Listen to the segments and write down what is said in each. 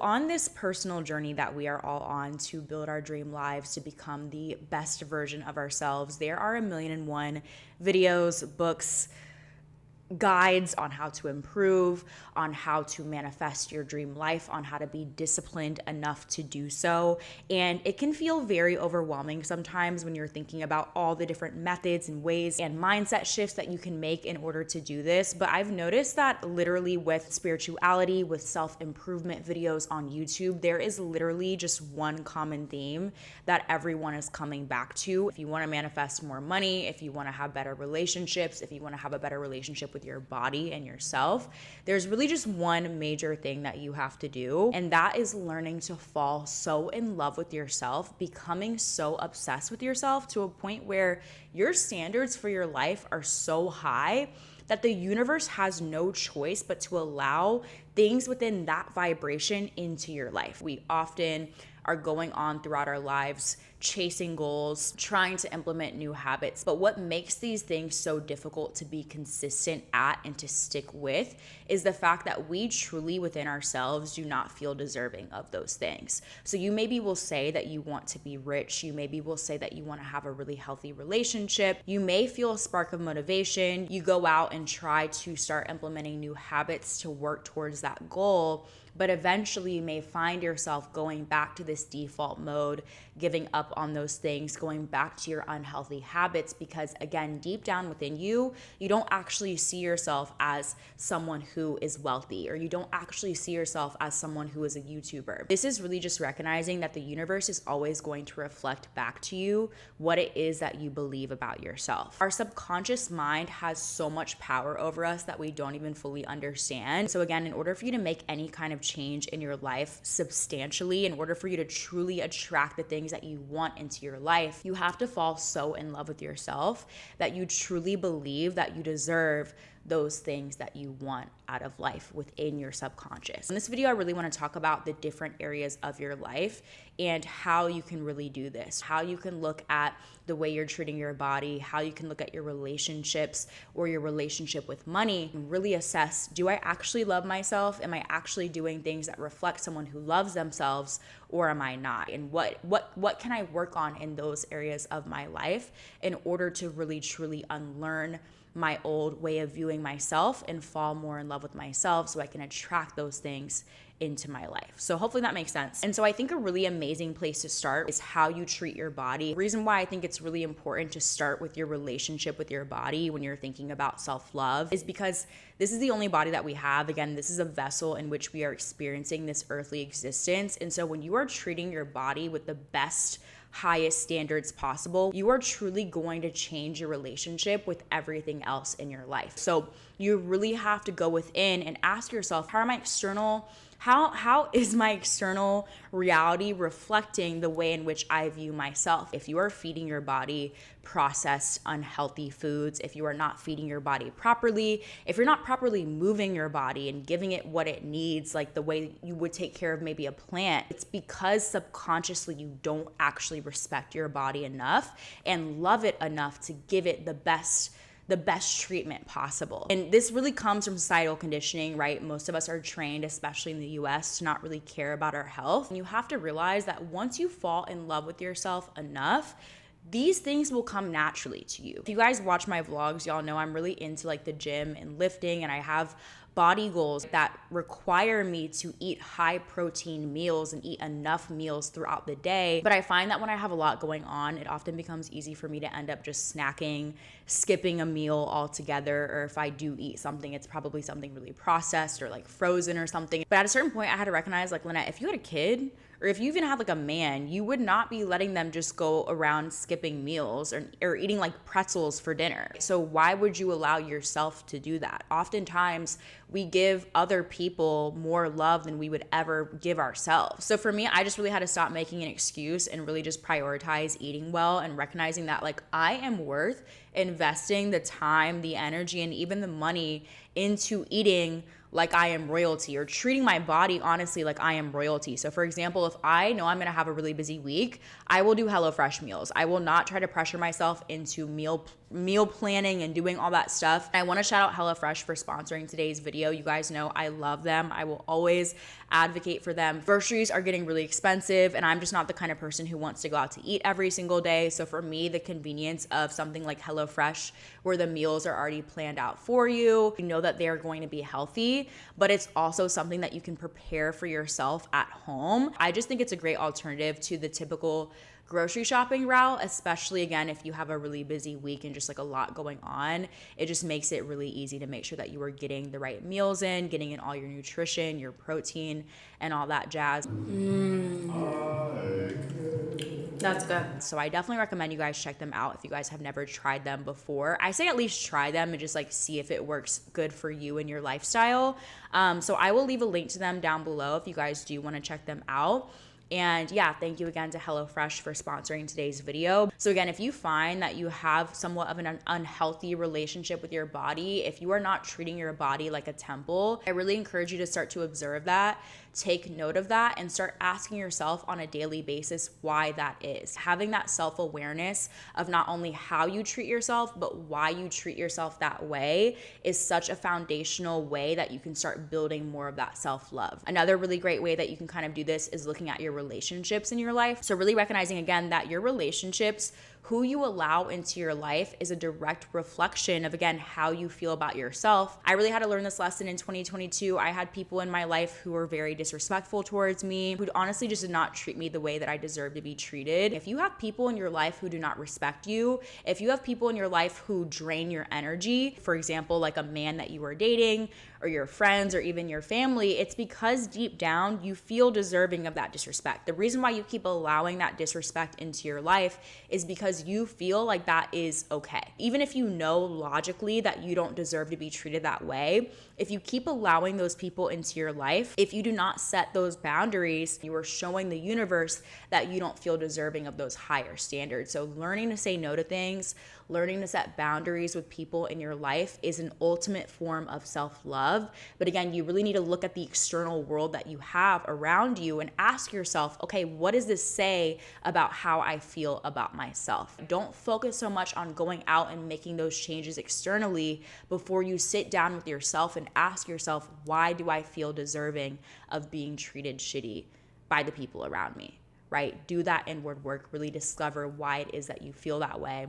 On this personal journey that we are all on to build our dream lives, to become the best version of ourselves, there are a million and one videos, books, guides on how to improve, on how to manifest your dream life, on how to be disciplined enough to do so. And it can feel very overwhelming sometimes when you're thinking about all the different methods and ways and mindset shifts that you can make in order to do this. But I've noticed that literally with spirituality, with self-improvement videos on YouTube, there is literally just one common theme that everyone is coming back to. If you want to manifest more money, if you want to have better relationships, if you want to have a better relationship with your body and yourself, there's really just one major thing that you have to do, and that is learning to fall so in love with yourself, becoming so obsessed with yourself to a point where your standards for your life are so high that the universe has no choice but to allow things within that vibration into your life. We often are going on throughout our lives chasing goals, trying to implement new habits. But what makes these things so difficult to be consistent at and to stick with is the fact that we truly within ourselves do not feel deserving of those things. So you maybe will say that you want to be rich. You maybe will say that you want to have a really healthy relationship. You may feel a spark of motivation. You go out and try to start implementing new habits to work towards that goal. But eventually you may find yourself going back to this default mode, giving up on those things, going back to your unhealthy habits, because again, deep down within you, you don't actually see yourself as someone who is wealthy, or you don't actually see yourself as someone who is a YouTuber. This is really just recognizing that the universe is always going to reflect back to you what it is that you believe about yourself. Our subconscious mind has so much power over us that we don't even fully understand. So again, in order for you to make any kind of change in your life substantially, in order for you to truly attract the things that you want into your life, you have to fall so in love with yourself that you truly believe that you deserve those things that you want out of life within your subconscious. In this video, I really want to talk about the different areas of your life and how you can really do this, how you can look at the way you're treating your body, how you can look at your relationships or your relationship with money and really assess, do I actually love myself? Am I actually doing things that reflect someone who loves themselves, or am I not? And what can I work on in those areas of my life in order to really truly unlearn my old way of viewing myself and fall more in love with myself so I can attract those things into my life. So hopefully that makes sense. And so I think a really amazing place to start is how you treat your body. The reason why I think it's really important to start with your relationship with your body when you're thinking about self-love is because this is the only body that we have. Again, this is a vessel in which we are experiencing this earthly existence. And so when you are treating your body with the best, highest standards possible, you are truly going to change your relationship with everything else in your life. So you really have to go within and ask yourself, how is my external reality reflecting the way in which I view myself? If you are feeding your body processed, unhealthy foods, if you are not feeding your body properly, if you're not properly moving your body and giving it what it needs, like the way you would take care of maybe a plant, it's because subconsciously you don't actually respect your body enough and love it enough to give it the best treatment possible. And this really comes from societal conditioning, right? Most of us are trained, especially in the US, to not really care about our health. And you have to realize that once you fall in love with yourself enough, these things will come naturally to you. If you guys watch my vlogs, y'all know I'm really into like the gym and lifting, and I have body goals that require me to eat high protein meals and eat enough meals throughout the day. But I find that when I have a lot going on, it often becomes easy for me to end up just snacking, skipping a meal altogether, or if I do eat something, it's probably something really processed or like frozen or something. But at a certain point, I had to recognize, like, Lynette, if you had a kid, or if you even had like a man, you would not be letting them just go around skipping meals or eating like pretzels for dinner. So why would you allow yourself to do that? Oftentimes we give other people more love than we would ever give ourselves. So for me, I just really had to stop making an excuse and really just prioritize eating well and recognizing that like I am worth investing the time, the energy, and even the money into eating like I am royalty, or treating my body honestly like I am royalty. So for example, if I know I'm gonna have a really busy week, I will do HelloFresh meals. I will not try to pressure myself into meal meal planning and doing all that stuff. And I want to shout out HelloFresh for sponsoring today's video. You guys know I love them. I will always advocate for them. Groceries are getting really expensive, and I'm just not the kind of person who wants to go out to eat every single day. So for me, the convenience of something like HelloFresh, where the meals are already planned out for you, you know that they are going to be healthy, but it's also something that you can prepare for yourself at home. I just think it's a great alternative to the typical grocery shopping route, especially again, if you have a really busy week and just like a lot going on. It just makes it really easy to make sure that you are getting the right meals in, getting in all your nutrition, your protein, and all that jazz. That's good. So I definitely recommend you guys check them out if you guys have never tried them before. I say at least try them and just like see if it works good for you and your lifestyle. So I will leave a link to them down below if you guys do want to check them out. And yeah, thank you again to HelloFresh for sponsoring today's video. So again, if you find that you have somewhat of an unhealthy relationship with your body, if you are not treating your body like a temple, I really encourage you to start to observe that, take note of that, and start asking yourself on a daily basis why that is. Having that self-awareness of not only how you treat yourself, but why you treat yourself that way is such a foundational way that you can start building more of that self-love. Another really great way that you can kind of do this is looking at your relationships in your life. So really recognizing again that your relationships, who you allow into your life, is a direct reflection of, again, how you feel about yourself. I really had to learn this lesson in 2022. I had people in my life who were very disrespectful towards me, who honestly just did not treat me the way that I deserve to be treated. If you have people in your life who do not respect you, if you have people in your life who drain your energy, for example, like a man that you are dating, or your friends, or even your family, it's because deep down you feel deserving of that disrespect. The reason why you keep allowing that disrespect into your life is because you feel like that is okay. Even if you know logically that you don't deserve to be treated that way, if you keep allowing those people into your life, if you do not set those boundaries, you are showing the universe that you don't feel deserving of those higher standards. So learning to say no to things, learning to set boundaries with people in your life is an ultimate form of self-love. But again, you really need to look at the external world that you have around you and ask yourself, okay, what does this say about how I feel about myself? Don't focus so much on going out and making those changes externally before you sit down with yourself and ask yourself, why do I feel deserving of being treated shitty by the people around me, right? Do that inward work, really discover why it is that you feel that way.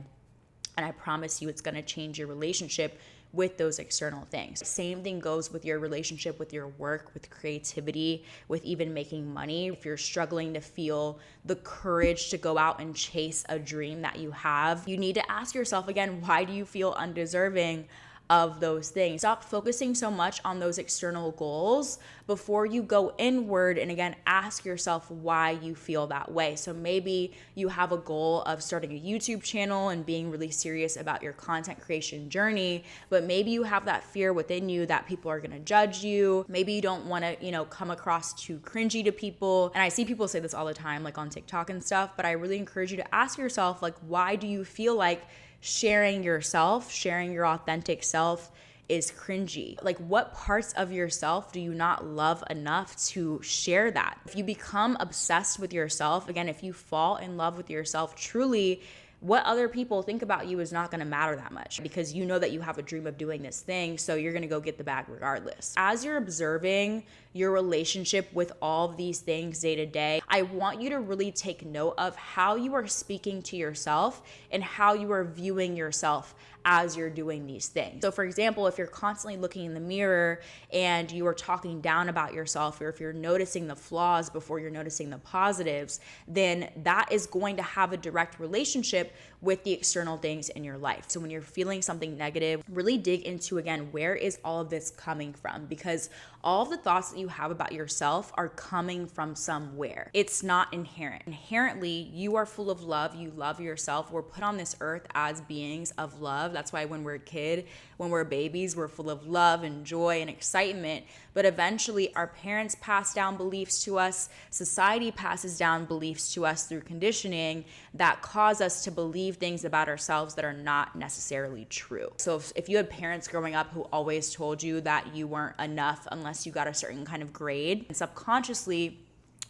And I promise you it's going to change your relationship with those external things. Same thing goes with your relationship with your work, with creativity, with even making money. If you're struggling to feel the courage to go out and chase a dream that you have, you need to ask yourself again, why do you feel undeserving of those things? Stop focusing so much on those external goals before you go inward and again ask yourself why you feel that way. So maybe you have a goal of starting a YouTube channel and being really serious about your content creation journey, but maybe you have that fear within you that people are going to judge you. Maybe you don't want to, come across too cringy to people. And I see people say this all the time, like on TikTok and stuff, but I really encourage you to ask yourself, like, why do you feel like sharing yourself, sharing your authentic self is cringy? Like, what parts of yourself do you not love enough to share that? If you become obsessed with yourself, again, if you fall in love with yourself truly, what other people think about you is not going to matter that much because you know that you have a dream of doing this thing, so you're going to go get the bag regardless. As you're observing your relationship with all of these things day to day, I want you to really take note of how you are speaking to yourself and how you are viewing yourself as you're doing these things. So for example, if you're constantly looking in the mirror and you are talking down about yourself, or if you're noticing the flaws before you're noticing the positives, then that is going to have a direct relationship with the external things in your life. So when you're feeling something negative, really dig into, again, where is all of this coming from? Because all of the thoughts that you have about yourself are coming from somewhere. It's not inherent. Inherently, you are full of love. You love yourself. We're put on this earth as beings of love. That's why when we're a kid, when we're babies, we're full of love and joy and excitement. But eventually, our parents pass down beliefs to us. Society passes down beliefs to us through conditioning that cause us to believe things about ourselves that are not necessarily true. So if you had parents growing up who always told you that you weren't enough unless you got a certain kind of grade, and subconsciously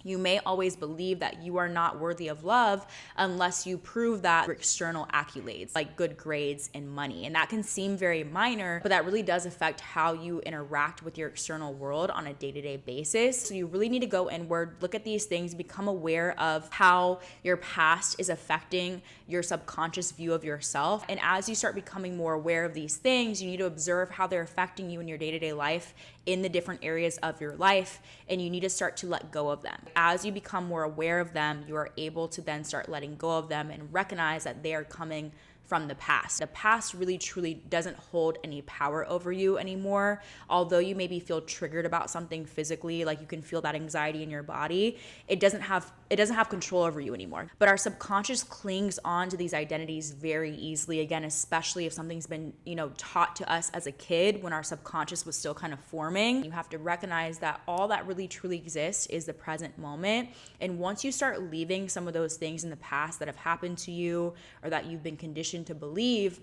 You may always believe that you are not worthy of love unless you prove that through external accolades like good grades and money. And that can seem very minor, but that really does affect how you interact with your external world on a day-to-day basis. So you really need to go inward, look at these things, become aware of how your past is affecting your subconscious view of yourself. And as you start becoming more aware of these things, you need to observe how they're affecting you in your day-to-day life in the different areas of your life, and you need to start to let go of them. As you become more aware of them, you are able to then start letting go of them and recognize that they are coming from the past. The past really truly doesn't hold any power over you anymore. Although you maybe feel triggered about something physically, like you can feel that anxiety in your body, it doesn't have control over you anymore. But our subconscious clings on to these identities very easily, again, especially if something's been, taught to us as a kid when our subconscious was still kind of forming. You have to recognize that all that really truly exists is the present moment. And once you start leaving some of those things in the past that have happened to you or that you've been conditioned to believe,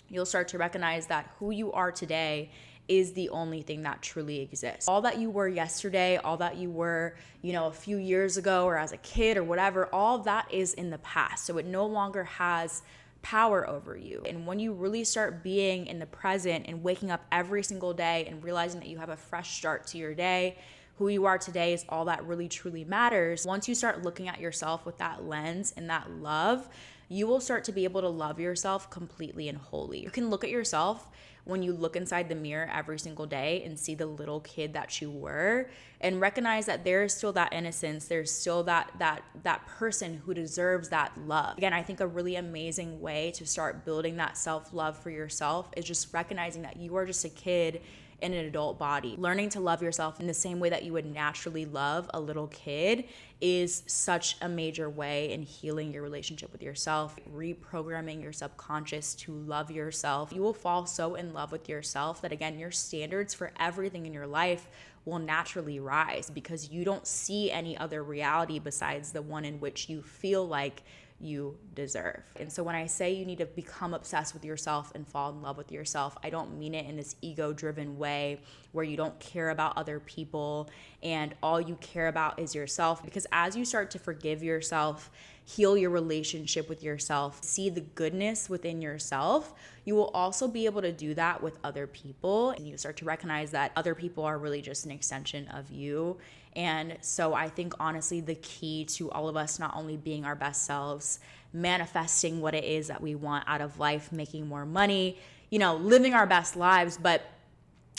you'll start to recognize that who you are today is the only thing that truly exists. All that you were yesterday, all that you were, a few years ago or as a kid or whatever, all that is in the past. So it no longer has power over you. And when you really start being in the present and waking up every single day and realizing that you have a fresh start to your day, who you are today is all that really truly matters. Once you start looking at yourself with that lens and that love, you will start to be able to love yourself completely and wholly. You can look at yourself when you look inside the mirror every single day and see the little kid that you were and recognize that there's still that innocence, there's still that person who deserves that love. Again, I think a really amazing way to start building that self-love for yourself is just recognizing that you are just a kid in an adult body. Learning to love yourself in the same way that you would naturally love a little kid is such a major way in healing your relationship with yourself, reprogramming your subconscious to love yourself. You will fall so in love with yourself that, again, your standards for everything in your life will naturally rise because you don't see any other reality besides the one in which you feel like you deserve. And so when I say you need to become obsessed with yourself and fall in love with yourself, I don't mean it in this ego-driven way where you don't care about other people and all you care about is yourself. Because as you start to forgive yourself, heal your relationship with yourself, see the goodness within yourself, you will also be able to do that with other people. And you start to recognize that other people are really just an extension of you. And so I think honestly, the key to all of us not only being our best selves, manifesting what it is that we want out of life, making more money, living our best lives, but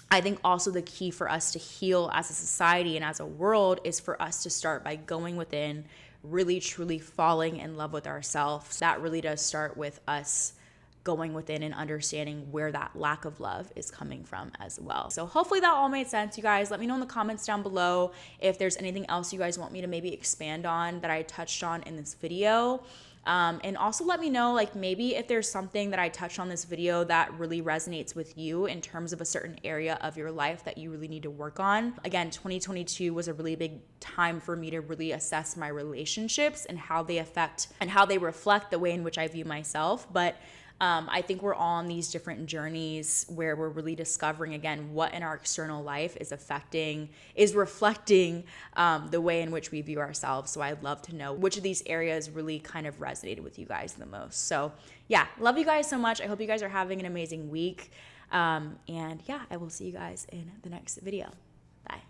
I think also the key for us to heal as a society and as a world is for us to start by going within, really truly falling in love with ourselves. That really does start with us going within and understanding where that lack of love is coming from as well. So hopefully that all made sense, you guys. Let me know in the comments down below if there's anything else you guys want me to maybe expand on that I touched on in this video. And also let me know, maybe if there's something that I touched on this video that really resonates with you in terms of a certain area of your life that you really need to work on. Again, 2022 was a really big time for me to really assess my relationships and how they affect and how they reflect the way in which I view myself. But I think we're all on these different journeys where we're really discovering, again, what in our external life is reflecting the way in which we view ourselves. So I'd love to know which of these areas really kind of resonated with you guys the most. So yeah, love you guys so much. I hope you guys are having an amazing week. And yeah, I will see you guys in the next video.